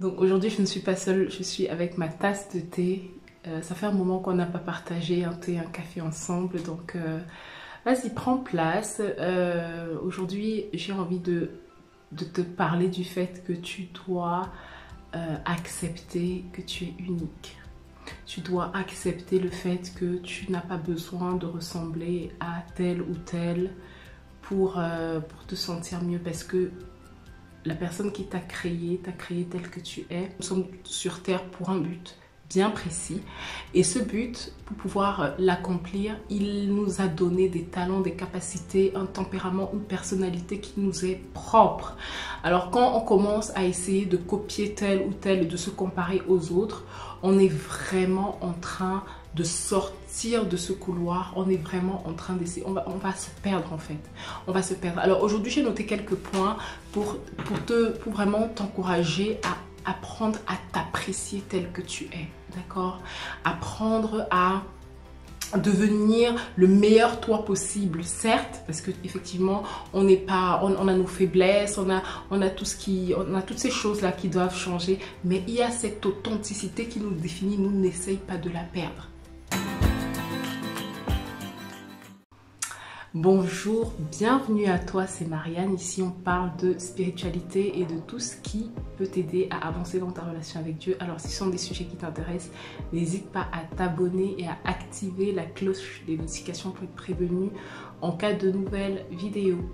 Donc aujourd'hui, je ne suis pas seule, je suis avec ma tasse de thé. Ça fait un moment qu'on n'a pas partagé un thé, un café ensemble. Donc vas-y, prends place. Aujourd'hui, j'ai envie de te parler du fait que tu dois accepter que tu es unique. Tu dois accepter le fait que tu n'as pas besoin de ressembler à tel ou tel pour te sentir mieux, parce que la personne qui t'a créé tel que tu es. Nous sommes sur Terre pour un but bien précis. Et ce but, pour pouvoir l'accomplir, il nous a donné des talents, des capacités, un tempérament, une personnalité qui nous est propre. Alors quand on commence à essayer de copier tel ou tel et de se comparer aux autres, on est vraiment en train de sortir de ce couloir, on est vraiment en train d'essayer, on va se perdre en fait, on va se perdre. Alors aujourd'hui j'ai noté quelques points pour vraiment t'encourager à apprendre à t'apprécier tel que tu es, d'accord? Apprendre à devenir le meilleur toi possible, certes, parce que effectivement on n'est pas, on a nos faiblesses, on a tout ce qui, on a toutes ces choses là qui doivent changer, mais il y a cette authenticité qui nous définit. Nous n'essaye pas de la perdre. Bonjour, bienvenue à toi, c'est Marianne. Ici on parle de spiritualité et de tout ce qui peut t'aider à avancer dans ta relation avec Dieu. Alors si ce sont des sujets qui t'intéressent, n'hésite pas à t'abonner et à activer la cloche des notifications pour être prévenu en cas de nouvelles vidéos.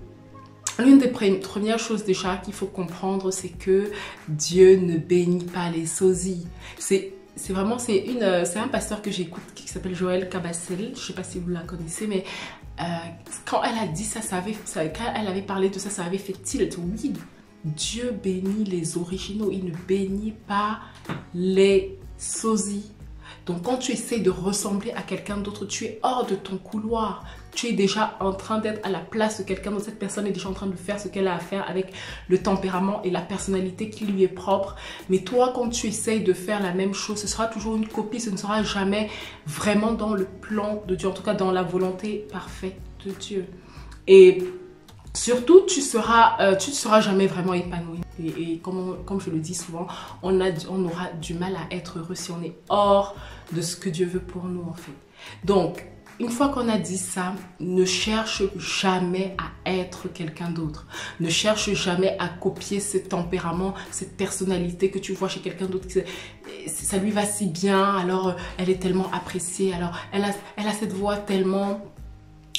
L'une des premières choses déjà qu'il faut comprendre, c'est que Dieu ne bénit pas les sosies. C'est un pasteur que j'écoute qui s'appelle Joël Cabassel. Je ne sais pas si vous la connaissez, mais quand elle a dit ça, quand elle avait parlé de ça, ça avait fait tilt. Oui, Dieu bénit les originaux, il ne bénit pas les sosies. Donc quand tu essaies de ressembler à quelqu'un d'autre, tu es hors de ton couloir. Tu es déjà en train d'être à la place de quelqu'un d'autre. Cette personne est déjà en train de faire ce qu'elle a à faire avec le tempérament et la personnalité qui lui est propre. Mais toi, quand tu essayes de faire la même chose, ce sera toujours une copie. Ce ne sera jamais vraiment dans le plan de Dieu. En tout cas, dans la volonté parfaite de Dieu. Et surtout, tu ne seras jamais vraiment épanoui. Et comme je le dis souvent, on aura du mal à être heureux si on est hors de ce que Dieu veut pour nous en fait. Donc, une fois qu'on a dit ça, ne cherche jamais à être quelqu'un d'autre. Ne cherche jamais à copier ce tempérament, cette personnalité que tu vois chez quelqu'un d'autre. Ça lui va si bien, alors elle est tellement appréciée, alors elle a cette voix tellement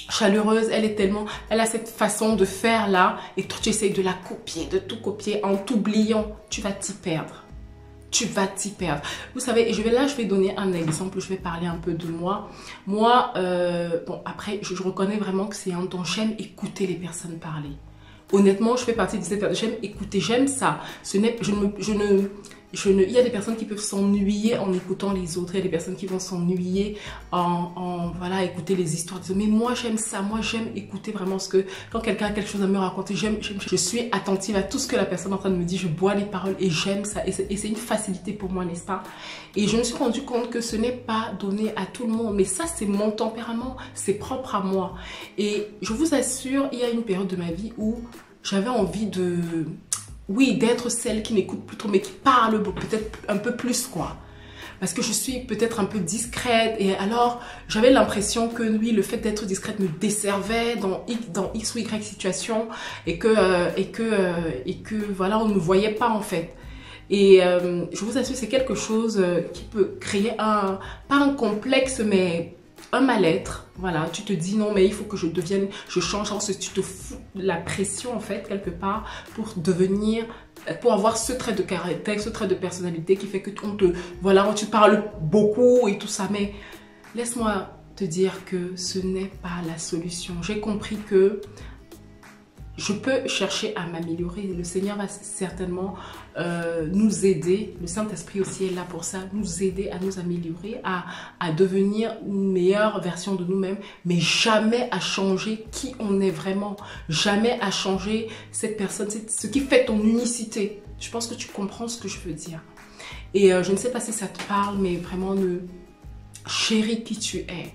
chaleureuse, elle a cette façon de faire là, et toi tu essayes de la copier, de tout copier en t'oubliant, tu vas t'y perdre. Tu vas t'y perdre. Vous savez, je vais donner un exemple, je vais parler un peu de moi. Moi, bon après, je reconnais vraiment que c'est un don, j'aime écouter les personnes parler. Honnêtement, je fais partie de cette personne, j'aime écouter, j'aime ça. Il y a des personnes qui peuvent s'ennuyer en écoutant les autres. Il y a des personnes qui vont s'ennuyer voilà, écouter les histoires des autres. Mais moi, j'aime ça. Moi, j'aime écouter vraiment quand quelqu'un a quelque chose à me raconter, je suis attentive à tout ce que la personne est en train de me dire. Je bois les paroles et j'aime ça. Et c'est une facilité pour moi, n'est-ce pas? Et je me suis rendu compte que ce n'est pas donné à tout le monde. Mais ça, c'est mon tempérament. C'est propre à moi. Et je vous assure, il y a une période de ma vie où j'avais envie d'être celle qui n'écoute plus trop, mais qui parle peut-être un peu plus, quoi. Parce que je suis peut-être un peu discrète. Et alors, j'avais l'impression que, oui, le fait d'être discrète me desservait dans X ou Y situation. Et que voilà, on ne me voyait pas, en fait. Et je vous assure, c'est quelque chose qui peut créer pas un complexe, mais un mal-être. Voilà, tu te dis non mais il faut que je change, tu te fous la pression en fait quelque part pour avoir ce trait de caractère, ce trait de personnalité qui fait que tu parles beaucoup et tout ça. Mais laisse-moi te dire que ce n'est pas la solution. J'ai compris que je peux chercher à m'améliorer. Le Seigneur va certainement nous aider. Le Saint-Esprit aussi est là pour ça. Nous aider à nous améliorer, à devenir une meilleure version de nous-mêmes. Mais jamais à changer qui on est vraiment. Jamais à changer cette personne. C'est ce qui fait ton unicité. Je pense que tu comprends ce que je veux dire. Et je ne sais pas si ça te parle, mais vraiment, chéris qui tu es.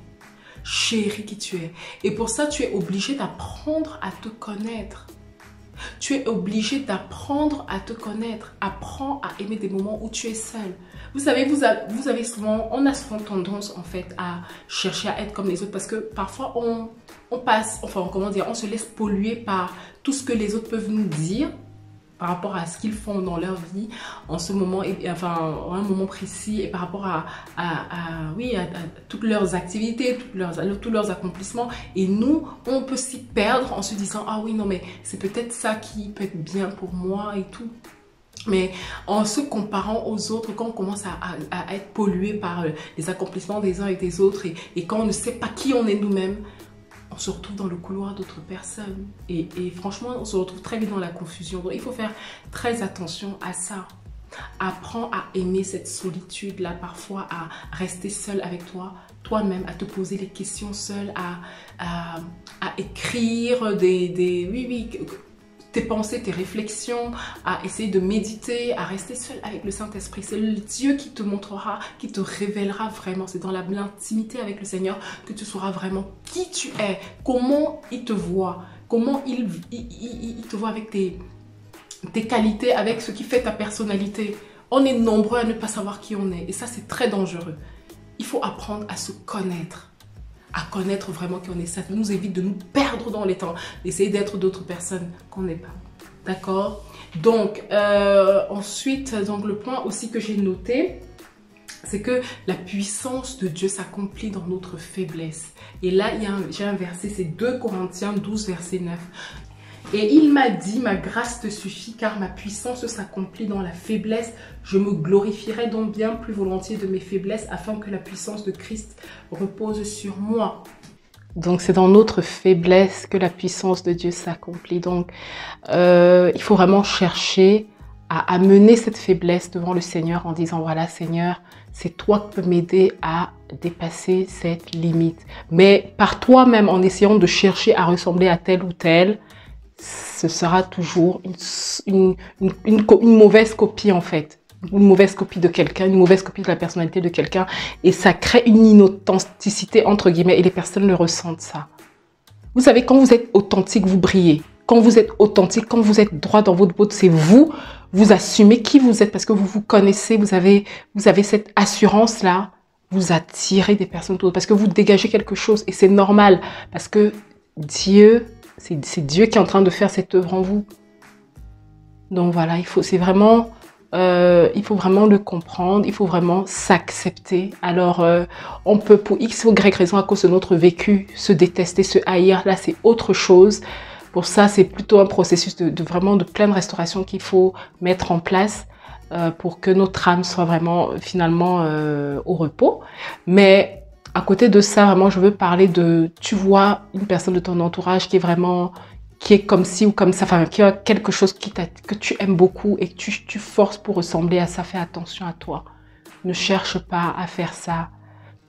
Chéris qui tu es. Et pour ça, tu es obligé d'apprendre à te connaître. Tu es obligé d'apprendre à te connaître. Apprends à aimer des moments où tu es seul. Vous savez, vous avez souvent, on a souvent tendance en fait à chercher à être comme les autres parce que parfois on passe, enfin comment dire, on se laisse polluer par tout ce que les autres peuvent nous dire par rapport à ce qu'ils font dans leur vie en ce moment, enfin en un moment précis, et par rapport à toutes leurs activités, tous leurs accomplissements. Et nous, on peut s'y perdre en se disant, ah oui, non mais c'est peut-être ça qui peut être bien pour moi et tout. Mais en se comparant aux autres, quand on commence à être pollué par les accomplissements des uns et des autres, et quand on ne sait pas qui on est nous-mêmes, on se retrouve dans le couloir d'autres personnes. Et franchement, on se retrouve très vite dans la confusion. Donc, il faut faire très attention à ça. Apprends à aimer cette solitude-là, parfois à rester seul avec toi-même, à te poser les questions seul, à écrire tes pensées, tes réflexions, à essayer de méditer, à rester seul avec le Saint-Esprit. C'est le Dieu qui te montrera, qui te révélera vraiment. C'est dans l'intimité avec le Seigneur que tu sauras vraiment qui tu es, comment il te voit, comment il te voit avec tes qualités, avec ce qui fait ta personnalité. On est nombreux à ne pas savoir qui on est et ça, c'est très dangereux. Il faut apprendre à se connaître. À connaître vraiment qui on est. Ça nous évite de nous perdre dans les temps, d'essayer d'être d'autres personnes qu'on n'est pas. D'accord? Donc, ensuite, donc, le point aussi que j'ai noté, c'est que la puissance de Dieu s'accomplit dans notre faiblesse. Et là, j'ai un verset, c'est 2 Corinthiens 12, verset 9. Et il m'a dit, ma grâce te suffit car ma puissance s'accomplit dans la faiblesse. Je me glorifierai donc bien plus volontiers de mes faiblesses afin que la puissance de Christ repose sur moi. Donc c'est dans notre faiblesse que la puissance de Dieu s'accomplit. Donc il faut vraiment chercher à amener cette faiblesse devant le Seigneur en disant voilà Seigneur, c'est toi qui peux m'aider à dépasser cette limite. Mais par toi-même en essayant de chercher à ressembler à tel ou tel, ce sera toujours une mauvaise copie en fait. Une mauvaise copie de quelqu'un, une mauvaise copie de la personnalité de quelqu'un. Et ça crée une inauthenticité entre guillemets et les personnes le ressentent ça. Vous savez, quand vous êtes authentique, vous brillez. Quand vous êtes authentique, quand vous êtes droit dans votre botte, c'est vous assumez qui vous êtes parce que vous vous connaissez, vous avez cette assurance-là. Vous attirez des personnes autour parce que vous dégagez quelque chose et c'est normal parce que Dieu... C'est Dieu qui est en train de faire cette œuvre en vous. Donc voilà, il faut vraiment le comprendre, il faut vraiment s'accepter. Alors, on peut pour X ou Y raison à cause de notre vécu se détester, se haïr. Là, c'est autre chose. Pour ça, c'est plutôt un processus vraiment de pleine restauration qu'il faut mettre en place pour que notre âme soit vraiment finalement au repos. Mais à côté de ça, vraiment, je veux parler de, tu vois, une personne de ton entourage qui est comme ci ou comme ça, enfin, qui a quelque chose que tu aimes beaucoup et que tu forces pour ressembler à ça. Fais attention à toi. Ne cherche pas à faire ça.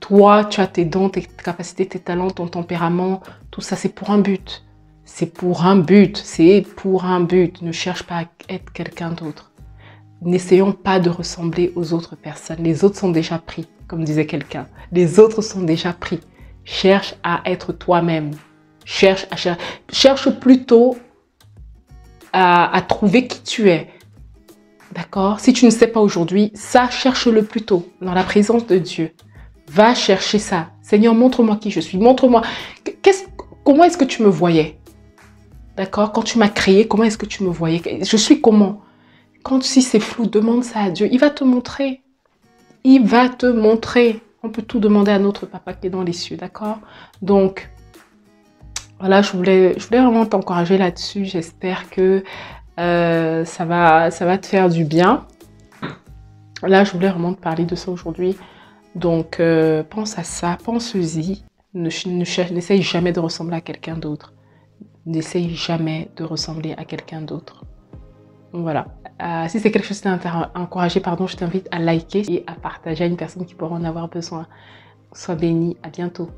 Toi, tu as tes dons, tes capacités, tes talents, ton tempérament. Tout ça, c'est pour un but. C'est pour un but. C'est pour un but. Ne cherche pas à être quelqu'un d'autre. N'essayons pas de ressembler aux autres personnes. Les autres sont déjà pris, comme disait quelqu'un. Les autres sont déjà pris. Cherche à être toi-même. Cherche plutôt à trouver qui tu es. D'accord? Si tu ne sais pas aujourd'hui, ça, cherche-le plutôt dans la présence de Dieu. Va chercher ça. Seigneur, montre-moi qui je suis. Montre-moi. Comment est-ce que tu me voyais? D'accord? Quand tu m'as créé, comment est-ce que tu me voyais? Je suis comment? Si c'est flou, demande ça à Dieu. Il va te montrer. Il va te montrer. On peut tout demander à notre papa qui est dans les cieux, d'accord? Donc, voilà, je voulais vraiment t'encourager là-dessus. J'espère que ça va te faire du bien. Là, je voulais vraiment te parler de ça aujourd'hui. Donc, pense à ça, pense-y. N'essaye jamais de ressembler à quelqu'un d'autre. N'essaye jamais de ressembler à quelqu'un d'autre. Donc voilà. Si c'est quelque chose qui t'a encouragé, je t'invite à liker et à partager à une personne qui pourra en avoir besoin. Sois béni, à bientôt.